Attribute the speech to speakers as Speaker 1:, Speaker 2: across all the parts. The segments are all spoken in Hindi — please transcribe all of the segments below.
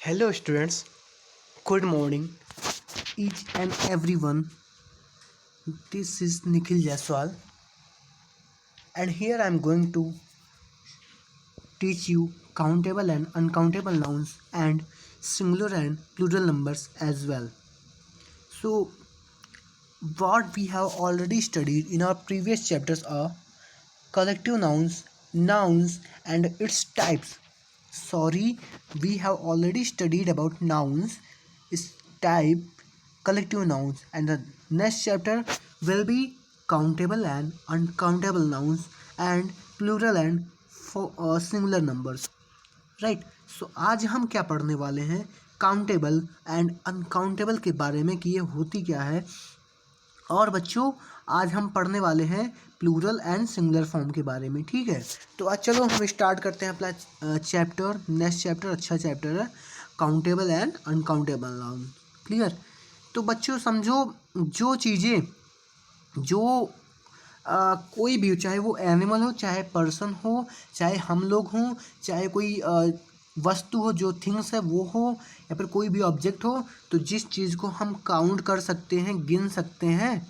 Speaker 1: Hello students, good morning each and everyone. This is Nikhil Jaiswal and here I am going to teach you countable and uncountable nouns and singular and plural numbers as well. So what we have already studied in our previous chapters are collective nouns, nouns and its types. Sorry, we have already studied about nouns, its type, collective nouns, and the next chapter will be countable and uncountable nouns and plural and singular numbers. Right so आज हम क्या पढ़ने वाले हैं काउंटेबल एंड अनकाउंटेबल के बारे में कि ये होती क्या है। और बच्चों आज हम पढ़ने वाले हैं प्लूरल एंड सिंगुलर फॉर्म के बारे में। ठीक है, तो आज चलो हम स्टार्ट करते हैं अपना चैप्टर। नेक्स्ट चैप्टर अच्छा चैप्टर है, countable and uncountable noun. Clear? तो बच्चों समझो, जो चीज़ें जो कोई भी हो, चाहे वो एनिमल हो, चाहे पर्सन हो, चाहे हम लोग हों, चाहे कोई वस्तु हो, जो थिंग्स है वो हो, या फिर कोई भी ऑब्जेक्ट हो, तो जिस चीज़ को हम काउंट कर सकते हैं, गिन सकते हैं,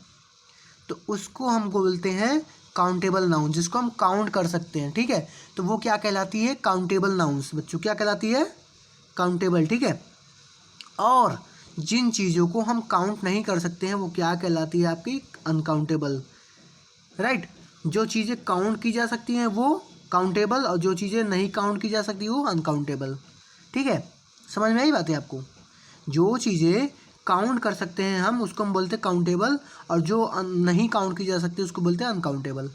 Speaker 1: तो उसको हम बोलते हैं काउंटेबल नाउन। जिसको हम काउंट कर सकते हैं, ठीक है, तो वो क्या कहलाती है? Countable nouns. बच्चों क्या कहलाती है? काउंटेबल। ठीक है, और जिन चीज़ों को हम काउंट नहीं कर सकते हैं वो क्या कहलाती है? आपकी अनकाउंटेबल। राइट, जो चीज़ें काउंट की जा सकती हैं वो काउंटेबल, और जो चीज़ें नहीं काउंट की जा सकती वो अनकाउंटेबल। ठीक है, समझ में आई बात है आपको? जो चीज़ें काउंट कर सकते हैं हम उसको हम बोलते हैं काउंटेबल, और जो नहीं काउंट की जा सकती उसको बोलते हैं अनकाउंटेबल।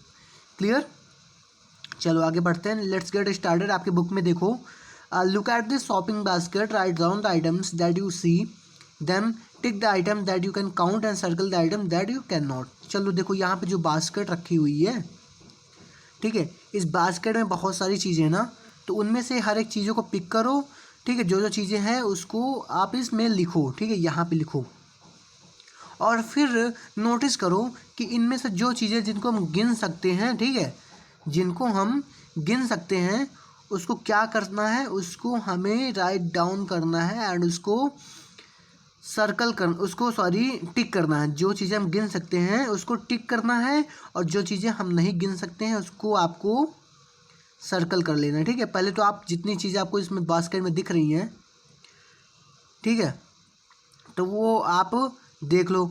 Speaker 1: क्लियर? चलो आगे बढ़ते हैं, लेट्स गेट स्टार्टेड। आपके बुक में देखो, look at this shopping basket, write down the items that you see them, tick the item that you can count and circle the item that you can not. चलो देखो, यहाँ पे जो बास्केट रखी हुई है, ठीक है, इस बास्केट में बहुत सारी चीज़ें हैं ना, तो उनमें से हर एक चीज़ों को पिक करो। ठीक है, जो जो चीज़ें हैं उसको आप इसमें लिखो। ठीक है, यहाँ पे लिखो, और फिर नोटिस करो कि इनमें से जो चीज़ें जिनको हम गिन सकते हैं, ठीक है, जिनको हम गिन सकते हैं, उसको क्या करना है? उसको हमें राइट डाउन करना है एंड उसको सर्कल कर, उसको सॉरी टिक करना है। जो चीज़ें हम गिन सकते हैं उसको टिक करना है, और जो चीज़ें हम नहीं गिन सकते हैं उसको आपको सर्कल कर लेना है। ठीक है, पहले तो आप जितनी चीज़ें आपको इसमें बास्केट में दिख रही हैं, ठीक है, तो वो आप देख लो।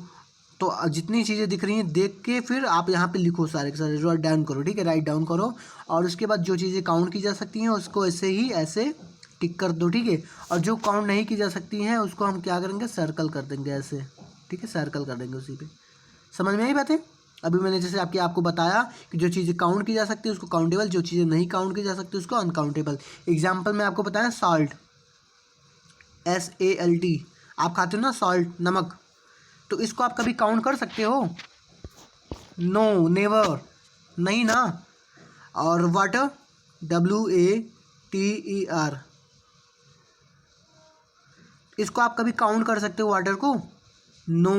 Speaker 1: तो जितनी चीज़ें दिख रही हैं देख के फिर आप यहाँ पे लिखो, सारे के सारे राइट डाउन करो। ठीक है, राइट डाउन करो, और उसके बाद जो चीज़ें काउंट की जा सकती हैं उसको ऐसे ही ऐसे टिक कर दो। ठीक है, और जो काउंट नहीं की जा सकती हैं उसको हम क्या करेंगे? सर्कल कर देंगे ऐसे। ठीक है, सर्कल कर देंगे उसी पे। समझ में आई बात है? अभी मैंने जैसे आपको बताया कि जो चीज़ें काउंट की जा सकती है उसको काउंटेबल, जो चीज़ें नहीं काउंट की जा सकती उसको अनकाउंटेबल। एग्जाम्पल में आपको बताया, सॉल्ट, SALT, आप खाते हो ना सॉल्ट, नमक, तो इसको आप कभी काउंट कर सकते हो? नो, नेवर, नहीं ना। और वाटर, WATER, इसको आप कभी काउंट कर सकते हो वाटर को? नो।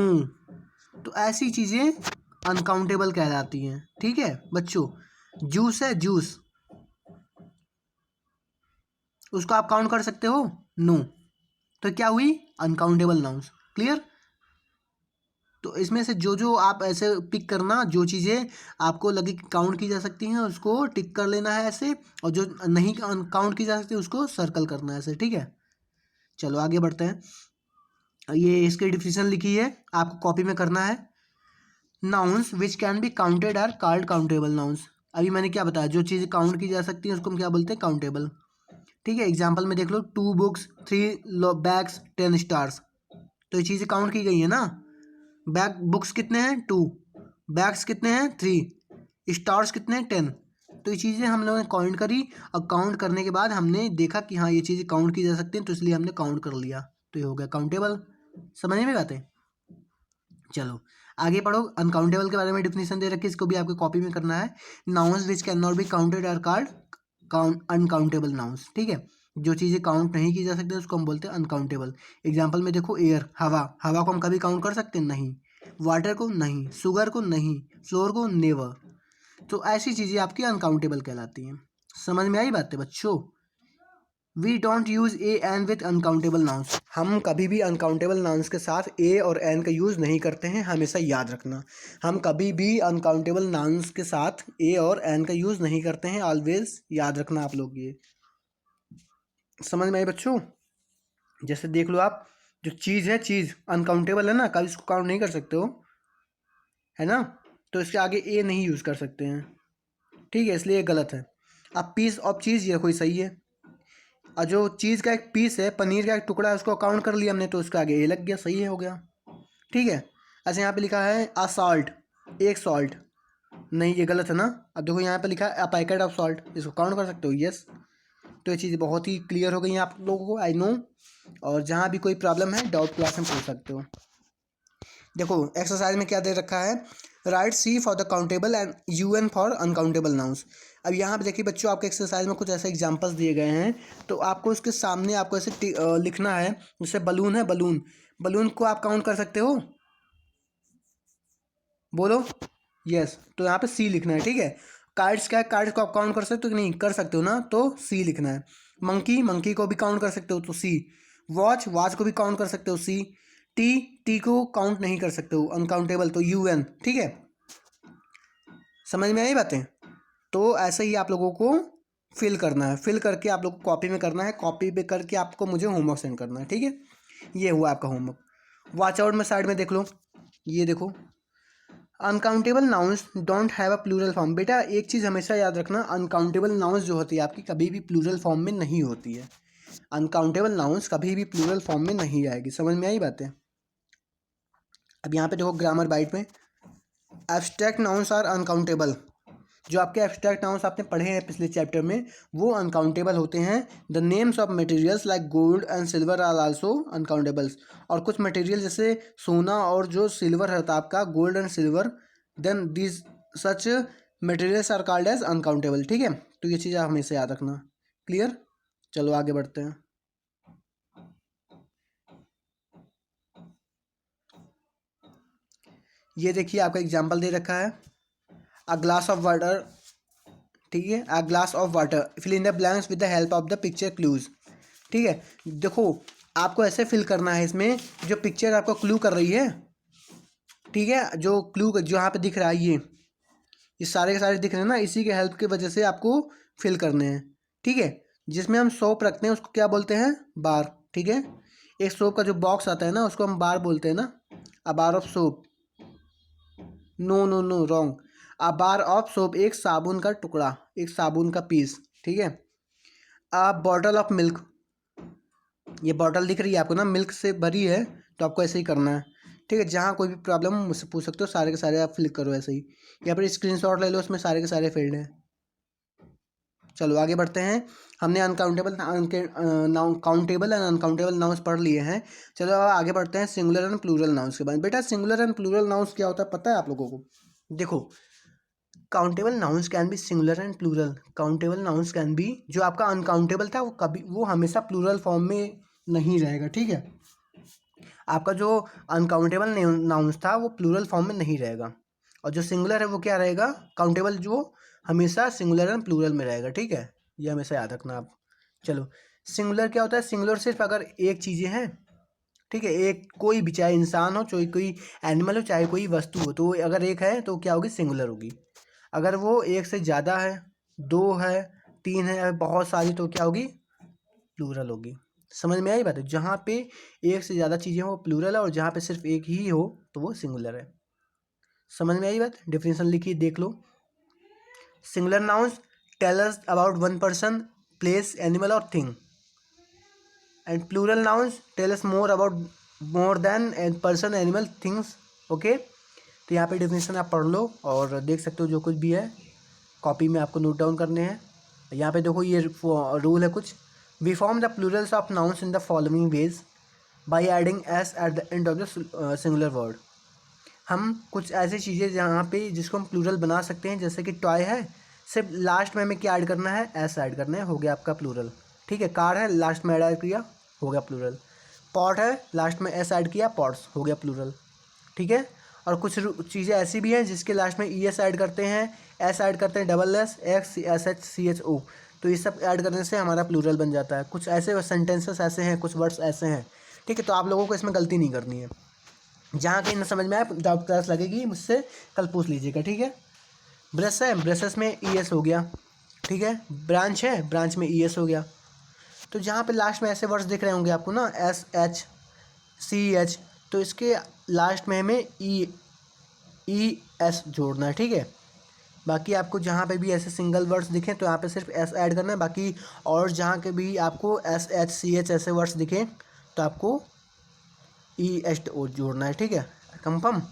Speaker 1: तो ऐसी चीज़ें अनकाउंटेबल कहलाती हैं। ठीक है बच्चों, जूस है, जूस, उसको आप काउंट कर सकते हो? नो। तो क्या हुई? Uncountable nouns. क्लियर? तो इसमें से जो जो आप ऐसे पिक करना, जो चीज़ें आपको लगे कि काउंट की जा सकती हैं उसको टिक कर लेना है ऐसे, और जो नहीं काउंट की जा सकती उसको सर्कल करना है ऐसे। ठीक है, चलो आगे बढ़ते हैं। ये इसकी डिफिनेशन लिखी है, आपको कॉपी में करना है। Nouns which can be counted are called countable nouns. अभी मैंने क्या बताया, जो चीज़ें काउंट की जा सकती हैं उसको हम क्या बोलते हैं? काउंटेबल। ठीक है, एग्जाम्पल में देख लो, 2 बुक्स, 3 बैग्स, 10 स्टार्स। तो ये चीज़ें काउंट की गई है ना। बैग, बुक्स कितने हैं? 2, बैग्स कितने हैं? 3, स्टार्स कितने हैं? 10। तो ये चीज़ें हम लोगों ने काउंट करी, और काउंट करने के बाद हमने देखा कि हाँ ये चीज़ें काउंट की जा सकती हैं, तो इसलिए हमने काउंट कर लिया, तो ये हो गया काउंटेबल। समझ में बात है? चलो आगे पढ़ो। अनकाउंटेबल के बारे में डिफिनेशन दे रखी है, इसको भी आपको कॉपी में करना है। Nouns which can not be counted are called uncountable nouns. ठीक है, जो चीज़ें काउंट नहीं की जा सकती उसको हम बोलते हैं अनकाउंटेबल। एग्जाम्पल में देखो, एयर, हवा, हवा को हम कभी काउंट कर सकते हैं? नहीं। वाटर को नहीं, शुगर को नहीं, फ्लोर को नेवर। तो ऐसी चीज़ें आपकी अनकाउंटेबल कहलाती हैं। समझ में आई बात है बच्चों? We don't use a an with uncountable nouns. हम कभी भी अनकाउंटेबल नाउन्स के साथ ए और एन का यूज़ नहीं करते हैं, हमेशा याद रखना। हम कभी भी अनकाउंटेबल नाउन्स के साथ ए और एन का यूज़ नहीं करते हैं, ऑलवेज याद रखना आप लोग। ये समझ में आए बच्चों? जैसे देख लो आप, जो चीज़ है, चीज़ अनकाउंटेबल है ना, कभी इसको काउंट नहीं कर सकते हो, है ना, तो इसके आगे ए नहीं यूज़ कर सकते हैं, ठीक है, इसलिए ये गलत है। अब पीस ऑफ चीज़, ये कोई सही है। और जो चीज़ का एक पीस है, पनीर का एक टुकड़ा है, उसको काउंट कर लिया हमने, तो उसके आगे ए लग गया, सही है, हो गया, ठीक है। ऐसे यहाँ पे लिखा है अ सॉल्ट, एक सॉल्ट, नहीं ये गलत है ना। अब देखो यहाँ पे लिखा है अ पैकेट ऑफ सॉल्ट, इसको काउंट कर सकते हो, यस। तो ये चीज़ें बहुत ही क्लियर हो गई हैं आप लोगों को, आई नो। और जहाँ भी कोई प्रॉब्लम है, डाउट क्लास में पूछ सकते हो। देखो एक्सरसाइज में क्या दे रखा है, write C for the countable and U N for uncountable nouns. अब यहाँ पे देखिए बच्चों, आपके एक्सरसाइज में कुछ ऐसे एग्जांपल्स दिए गए हैं, तो आपको उसके सामने आपको ऐसे लिखना है। जैसे बलून है, बलून, बलून को आप काउंट कर सकते हो, बोलो यस, तो यहाँ पे सी लिखना है, ठीक है। कार्ड्स, क्या है, कार्ड्स को आप काउंट कर सकते हो कि नहीं, कर सकते हो ना, तो सी लिखना है। मंकी, मंकी को भी काउंट कर सकते हो, तो सी। वॉच, वॉच को भी काउंट कर सकते हो, सी। टी, टी को काउंट नहीं कर सकते हो, अनकाउंटेबल, तो यू एन, ठीक है। समझ में आई बातें? तो ऐसे ही आप लोगों को फिल करना है, फिल करके आप लोग को कॉपी में करना है, कॉपी पे करके आपको मुझे होमवर्क सेंड करना है, ठीक है। ये हुआ आपका होमवर्क। वॉच आउट में साइड में देख लो, ये देखो, uncountable nouns don't have a plural form. बेटा एक चीज़ हमेशा याद रखना, अनकाउंटेबल नाउन्स जो होती है आपकी, कभी भी प्लूरल फॉर्म में नहीं होती है। अनकाउंटेबल नाउन्स कभी भी प्लूरल फॉर्म में नहीं आएगी, समझ में आई बातें? अब यहाँ पे देखो ग्रामर बाइट में, एब्स्ट्रैक्ट नाउन्स आर अनकाउंटेबल। जो आपके एब्स्ट्रैक्ट नाउन्स आपने पढ़े हैं पिछले चैप्टर में, वो अनकाउंटेबल होते हैं। The names of materials like gold and silver are also uncountables. और कुछ मटेरियल जैसे सोना और जो सिल्वर है आपका, gold and silver, then this such materials are called as uncountable, ठीक है। तो ये चीज़ आप हमेशा याद रखना, क्लियर। चलो आगे बढ़ते हैं। ये देखिए आपका एग्जाम्पल दे रखा है, अ ग्लास ऑफ वाटर, ठीक है, a glass of water, fill in the blanks with the help of the picture clues, ठीक है। देखो आपको ऐसे फिल करना है इसमें, जो पिक्चर आपको क्लू कर रही है, ठीक है, जो क्लू जो यहाँ पे दिख रहा है, ये सारे के सारे दिख रहे हैं ना, इसी के हेल्प की वजह से आपको फिल करने हैं, ठीक है। जिसमें हम सोप रखते हैं उसको क्या बोलते हैं, बार, ठीक है। एक सोप का जो बॉक्स आता है ना, उसको हम बार बोलते हैं ना, a bar of soap, no no no wrong, a bar of soap, एक साबुन का टुकड़ा, एक साबुन का पीस, ठीक है। अ बॉटल ऑफ मिल्क, ये बॉटल दिख रही है आपको ना, मिल्क से भरी है, तो आपको ऐसे ही करना है, ठीक है। जहाँ कोई भी प्रॉब्लम मुझसे पूछ सकते हो, सारे के सारे आप फिल करो ऐसे ही, या फिर स्क्रीनशॉट ले लो, उसमें सारे के सारे फील्ड हैं। चलो आगे बढ़ते हैं। हमने uncountable countable and uncountable nouns पढ़ लिए हैं। चलो अब आगे बढ़ते हैं सिंगुलर एंड प्लूरल नाउन्स के बारे में। बेटा सिंगुलर एंड प्लूरल नाउन्स क्या होता है पता है आप लोगों को? देखो, countable nouns can be singular and plural. Countable nouns can be, जो आपका अनकाउंटेबल था वो हमेशा प्लूरल फॉर्म में नहीं रहेगा, ठीक है। आपका जो अनकाउंटेबल नाउन्स था वो प्लूरल फॉर्म में नहीं रहेगा, और जो सिंगुलर है वो क्या रहेगा, काउंटेबल, जो हमेशा सिंगुलर एंड प्लूरल में रहेगा, ठीक है। ये हमेशा याद रखना आप। चलो, सिंगुलर क्या होता है, सिंगुलर सिर्फ अगर एक चीज़ें हैं, ठीक है, एक कोई भी, चाहे इंसान हो, चाहे कोई एनिमल हो, चाहे कोई वस्तु हो, तो अगर एक है तो क्या होगी, सिंगुलर होगी। अगर वो एक से ज़्यादा है, दो है, तीन है, बहुत सारी, तो क्या होगी, प्लूरल होगी। समझ में आई बात है? जहाँ पे एक से ज़्यादा चीज़ें हो प्लूरल है, और जहाँ पे सिर्फ एक ही हो तो वो सिंगुलर है। समझ में आई बात? डेफिनेशन लिखी देख लो। Singular nouns tell us about one person, place, animal और thing, and plural nouns tell us more about more than person, animal, things, okay. तो यहाँ पे डेफिनेशन आप पढ़ लो और देख सकते हो, जो कुछ भी है कॉपी में आपको नोट डाउन करने हैं। यहाँ पे देखो ये रूल है कुछ, we form the plurals of nouns in the following ways by adding S at the end of the singular word. हम कुछ ऐसी चीज़ें जहाँ पे जिसको हम प्लूरल बना सकते हैं, जैसे कि टॉय है, सिर्फ लास्ट में हमें क्या ऐड करना है, एस ऐड करना है, हो गया आपका प्लूरल, ठीक है। कार है, लास्ट में ऐड किया, हो गया प्लूरल। पॉट है, लास्ट में एस ऐड किया, पॉट्स, हो गया प्लूरल, ठीक है। और कुछ चीज़ें ऐसी भी हैं जिसके लास्ट में ई एस ऐड करते हैं, एस ऐड करते हैं, double S, X S H C H O, तो ये सब ऐड करने से हमारा प्लूरल बन जाता है। कुछ ऐसे सेंटेंसेस ऐसे हैं, कुछ वर्ड्स ऐसे हैं, ठीक है। तो आप लोगों को इसमें गलती नहीं करनी है। जहाँ कहीं ना समझ में आए डाउट क्लास लगेगी, मुझसे कल पूछ लीजिएगा, ठीक है। ब्रश है, ब्रशेस में ई एस हो गया, ठीक है। ब्रांच है, ब्रांच में ई एस हो गया। तो जहाँ पे लास्ट में ऐसे वर्ड्स दिख रहे होंगे आपको ना, एस एच सी एच, तो इसके लास्ट में हमें ई एस जोड़ना है, ठीक है। बाकी आपको जहाँ पे भी ऐसे सिंगल वर्ड्स दिखें तो यहाँ पे सिर्फ एस ऐड करना है। बाकी और जहाँ के भी आपको एस एच सी एच ऐसे वर्ड्स दिखें तो आपको ई एस जोड़ना है, ठीक है। कंफर्म।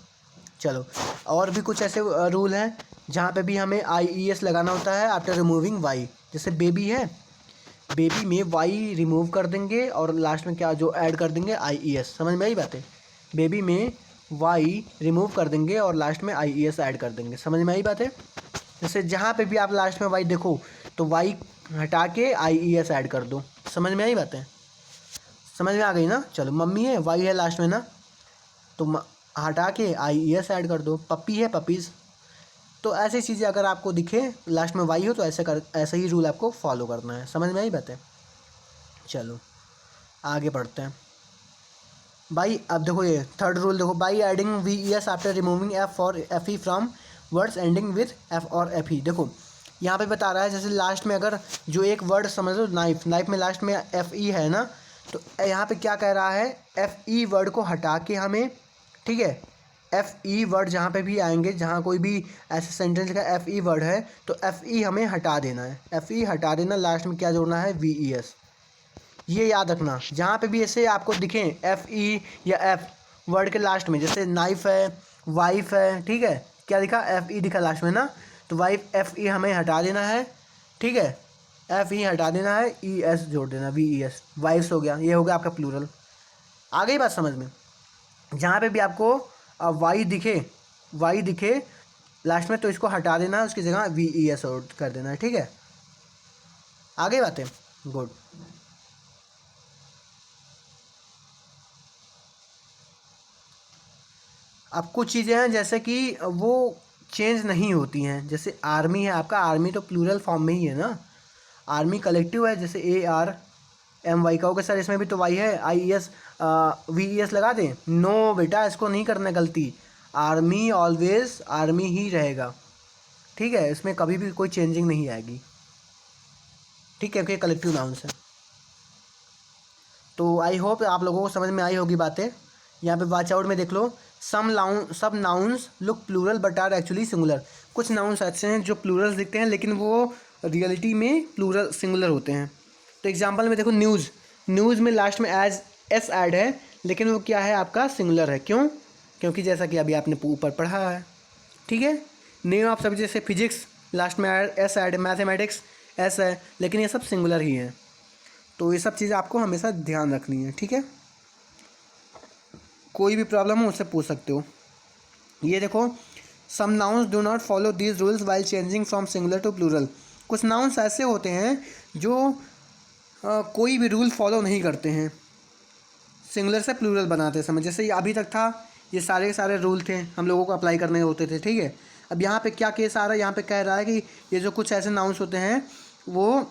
Speaker 1: चलो, और भी कुछ ऐसे रूल हैं जहाँ पे भी हमें आई ई एस लगाना होता है आफ्टर रिमूविंग वाई। जैसे बेबी है, बेबी में वाई रिमूव कर देंगे और लास्ट में क्या जो ऐड कर देंगे आई ई एस। समझ में आई बात है? बेबी में वाई रिमूव कर देंगे और लास्ट में आई ई एस ऐड कर देंगे। समझ में आई बात है? जैसे जहाँ पे भी आप लास्ट में वाई देखो तो वाई हटा के आई ई एस ऐड कर दो। समझ में आई बात है? समझ में आ गई ना? चलो, मम्मी है, वाई है लास्ट में ना, तो हटा के आई ई एस ऐड कर दो। पप्पी है, पपीज़। तो ऐसी चीज़ें अगर आपको दिखे लास्ट में वाई हो तो ऐसे ही रूल आपको फॉलो करना है। समझ में आई बात है? चलो आगे बढ़ते हैं भाई। अब देखो ये थर्ड रूल देखो, by adding V E S after removing F और F E from words ending with F और एफ ई। देखो यहाँ पे बता रहा है, जैसे लास्ट में अगर जो एक वर्ड समझ लो, नाइफ, नाइफ में लास्ट में एफ ई है ना, तो यहाँ पे क्या कह रहा है, एफ ई वर्ड को हटा के हमें, ठीक है, एफ ई वर्ड जहाँ पे भी आएंगे, जहाँ कोई भी ऐसे सेंटेंस का एफ ई वर्ड है तो एफ ई हमें हटा देना है। एफ ई हटा देना, लास्ट में क्या जोड़ना है, वी ई एस। ये याद रखना, जहाँ पे भी ऐसे आपको दिखें एफ ई या एफ वर्ड के लास्ट में, जैसे नाइफ है, वाइफ है, ठीक है, क्या दिखा, एफ ई दिखा लास्ट में ना, तो वाइफ एफ ई हमें हटा देना है, ठीक है, एफ ई हटा देना है, ई एस जोड़ देना, वी ई एस, वाइफ्स हो गया। ये हो गया आपका प्लूरल। आ गई बात समझ में? जहाँ पे भी आपको वाई दिखे, वाई दिखे लास्ट में, तो इसको हटा देना है, उसकी जगह वी ई एस कर देना है, ठीक है। आ गई बातें? गुड। अब कुछ चीज़ें हैं जैसे कि वो चेंज नहीं होती हैं। जैसे आर्मी है आपका, आर्मी तो प्लूरल फॉर्म में ही है ना, आर्मी कलेक्टिव है, जैसे ए आर एम वाई का होगा। सर इसमें भी तो वाई है, I E S V E S लगा दें? नो बेटा, इसको नहीं करना गलती। आर्मी ऑलवेज आर्मी ही रहेगा, ठीक है, इसमें कभी भी कोई चेंजिंग नहीं आएगी, ठीक है, क्योंकि कलेक्टिव नाउंस है। तो आई होप आप लोगों को समझ में आई होगी बातें। यहाँ पे वॉच आउट में देख लो, सब nouns look plural but are actually singular. कुछ नाउन्स ऐसे हैं जो प्लूरल दिखते हैं लेकिन वो रियलिटी में प्लूरल सिंगुलर होते हैं। तो एग्जांपल में देखो, न्यूज़, न्यूज़ में लास्ट में एज एस ऐड है लेकिन वो क्या है आपका, सिंगुलर है। क्यों? क्योंकि जैसा कि अभी आपने ऊपर पढ़ा है, ठीक है। नेम ऑफ सब्जेक्ट जैसे फिजिक्स, लास्ट में एस ऐड है, मैथमेटिक्स एस है, लेकिन ये सब सिंगुलर ही है। तो ये सब चीज़ें आपको हमेशा ध्यान रखनी है, ठीक है। कोई भी प्रॉब्लम हो मुझसे पूछ सकते हो। ये देखो, some nouns do not follow these rules while changing from singular to plural. कुछ नाउन्स ऐसे होते हैं जो कोई भी रूल फॉलो नहीं करते हैं, सिंगुलर से प्लूरल बनाते समय। जैसे ये अभी तक था, ये सारे के सारे रूल थे, हम लोगों को अप्लाई करने होते थे, ठीक है। अब यहाँ पे क्या केस आ रहा है, यहाँ पे कह रहा है कि ये जो कुछ ऐसे नाउन्स होते हैं वो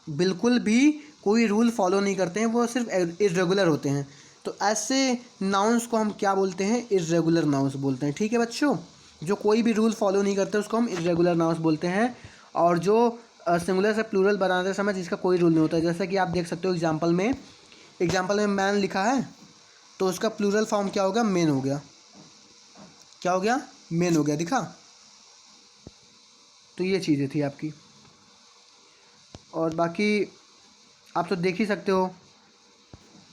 Speaker 1: बिल्कुल भी कोई रूल फॉलो नहीं करते हैं, वो सिर्फ इर्रेगुलर होते हैं। तो ऐसे नाउन्स को हम क्या बोलते हैं, इर्रेगुलर नाउन्स बोलते हैं, ठीक है बच्चों। जो कोई भी रूल फॉलो नहीं करते उसको हम इर्रेगुलर नाउन्स बोलते हैं। और जो सिंगुलर से प्लूरल बनाते समय जिसका कोई रूल नहीं होता, जैसे कि आप देख सकते हो एग्जाम्पल में मैन लिखा है तो उसका प्लूरल फॉर्म क्या हो गया, मेन हो गया। क्या हो गया, मेन हो गया, दिखा। तो ये चीज़ें थी आपकी, और बाकी आप तो देख ही सकते हो,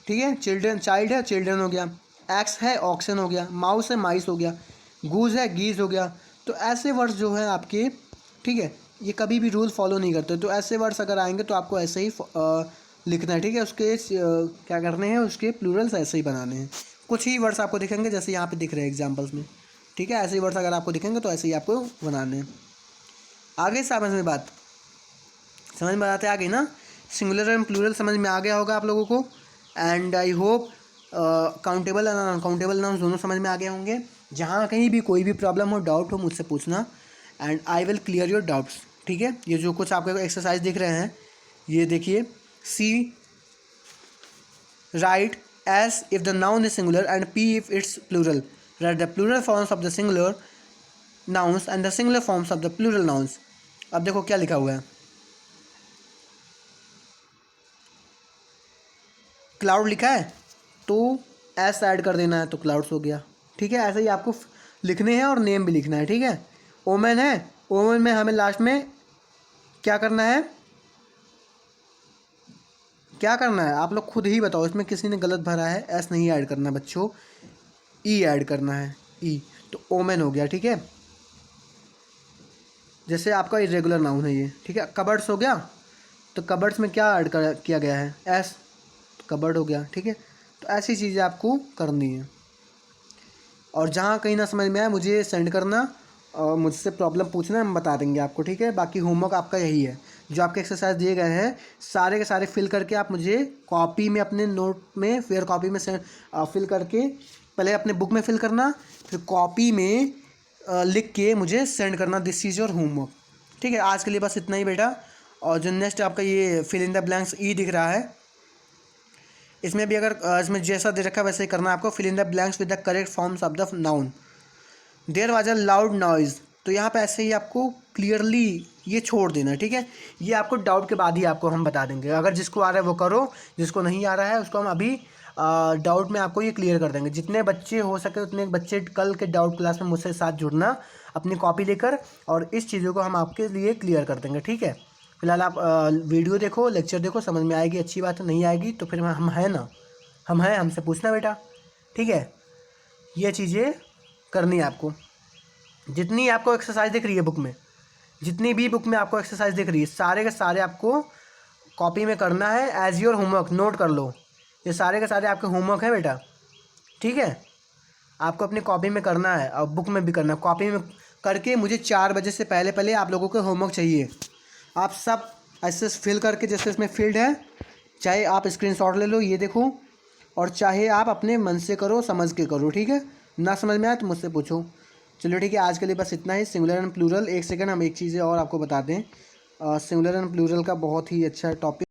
Speaker 1: ठीक है। चिल्ड्रन, चाइल्ड है, चिल्ड्रन हो गया। एक्स है, ऑक्सन हो गया। माउस है, माइस हो गया। गूज है, गीज हो गया। तो ऐसे वर्ड्स जो हैं आपके, ठीक है, ये कभी भी रूल फॉलो नहीं करते। तो ऐसे वर्ड्स अगर आएंगे तो आपको ऐसे ही लिखना है, ठीक है। उसके क्या करने हैं, उसके प्लूरल्स ऐसे ही बनाने हैं। कुछ ही वर्ड्स आपको दिखेंगे जैसे यहाँ पे दिख रहे हैं एग्जाम्पल्स में, ठीक है। ऐसे ही वर्ड्स अगर आपको दिखेंगे तो ऐसे ही आपको बनाने हैं। आगे समझ में बात, समझ में आते आ गई ना? सिंगुलर एंड प्लूरल समझ में आ गया होगा आप लोगों को। And I hope countable and uncountable nouns दोनों समझ में आ गए होंगे। जहाँ कहीं भी कोई भी प्रॉब्लम हो, डाउट हो, मुझसे पूछना and I will clear your doubts, ठीक है, ये जो कुछ आपके एक्सरसाइज दिख रहे हैं ये देखिए, C write S if the noun is singular and P if it's plural, write the plural forms of the singular nouns and the singular forms of the plural nouns. अब देखो क्या लिखा हुआ है, क्लाउड लिखा है तो एस ऐड कर देना है तो क्लाउड्स हो गया। ठीक है, ऐसे ही आपको लिखने हैं और नेम भी लिखना है। ठीक है, ओमेन है, ओमेन में हमें लास्ट में क्या करना है, क्या करना है आप लोग खुद ही बताओ, इसमें किसी ने गलत भरा है, एस नहीं ऐड करना है बच्चों, ई ऐड करना है, ई, तो ओमेन हो गया। ठीक है, जैसे आपका इरेगुलर नाउन है ये। ठीक है, कबर्ड्स हो गया, तो कबर्ड्स में क्या ऐड किया गया है, एस, तो कबर्ड हो गया। ठीक है, तो ऐसी चीज़ें आपको करनी है। और जहाँ कहीं ना समझ में आए मुझे सेंड करना और मुझसे प्रॉब्लम पूछना, हम बता देंगे आपको। ठीक है, बाकी होमवर्क आपका यही है, जो आपके एक्सरसाइज दिए गए हैं सारे के सारे फिल करके आप मुझे कॉपी में, अपने नोट में, फेयर कॉपी में फिल करके, पहले अपने बुक में फिल करना, फिर कॉपी में लिख के मुझे सेंड करना, दिस इज़ योर होमवर्क। ठीक है, आज के लिए बस इतना ही बेटा। और जो नेक्स्ट आपका ये फिल इन द ब्लैंक्स ई दिख रहा है, इसमें भी अगर इसमें जैसा दे रखा है वैसे ही करना है आपको। Fill in the blanks with the correct forms of the noun. There was a loud noise, तो यहाँ पे ऐसे ही आपको क्लियरली ये छोड़ देना। ठीक है, ये आपको डाउट के बाद ही आपको हम बता देंगे। अगर जिसको आ रहा है वो करो, जिसको नहीं आ रहा है उसको हम अभी डाउट में आपको ये क्लियर कर देंगे। जितने बच्चे हो सके उतने बच्चे कल के डाउट क्लास में मुझसे साथ जुड़ना अपनी कॉपी लेकर, और इस चीज़ों को हम आपके लिए क्लियर कर देंगे। ठीक है, फिलहाल आप वीडियो देखो, लेक्चर देखो, समझ में आएगी अच्छी बात है, नहीं आएगी तो फिर हम हैं ना, हम हैं, हमसे पूछना बेटा। ठीक है, ये चीज़ें करनी है आपको। जितनी आपको एक्सरसाइज दिख रही है बुक में, जितनी भी बुक में आपको एक्सरसाइज दिख रही है, सारे के सारे आपको कॉपी में करना है एज योर होमवर्क। नोट कर लो, ये सारे के सारे आपके होमवर्क हैं बेटा। ठीक है, आपको अपनी कॉपी में करना है और बुक में भी करना है। कॉपी में करके मुझे 4 बजे से पहले पहले आप लोगों को होमवर्क चाहिए। आप सब ऐसे फिल करके, जैसे इसमें फील्ड है, चाहे आप स्क्रीनशॉट ले लो, ये देखो, और चाहे आप अपने मन से करो, समझ के करो। ठीक है, ना समझ में आए तो मुझसे पूछो। चलो ठीक है, आज के लिए बस इतना ही। सिंगुलर एंड प्लूरल, एक सेकंड हम एक चीज़ें और आपको बता दें। सिंगुलर एंड प्लूरल का बहुत ही अच्छा टॉपिक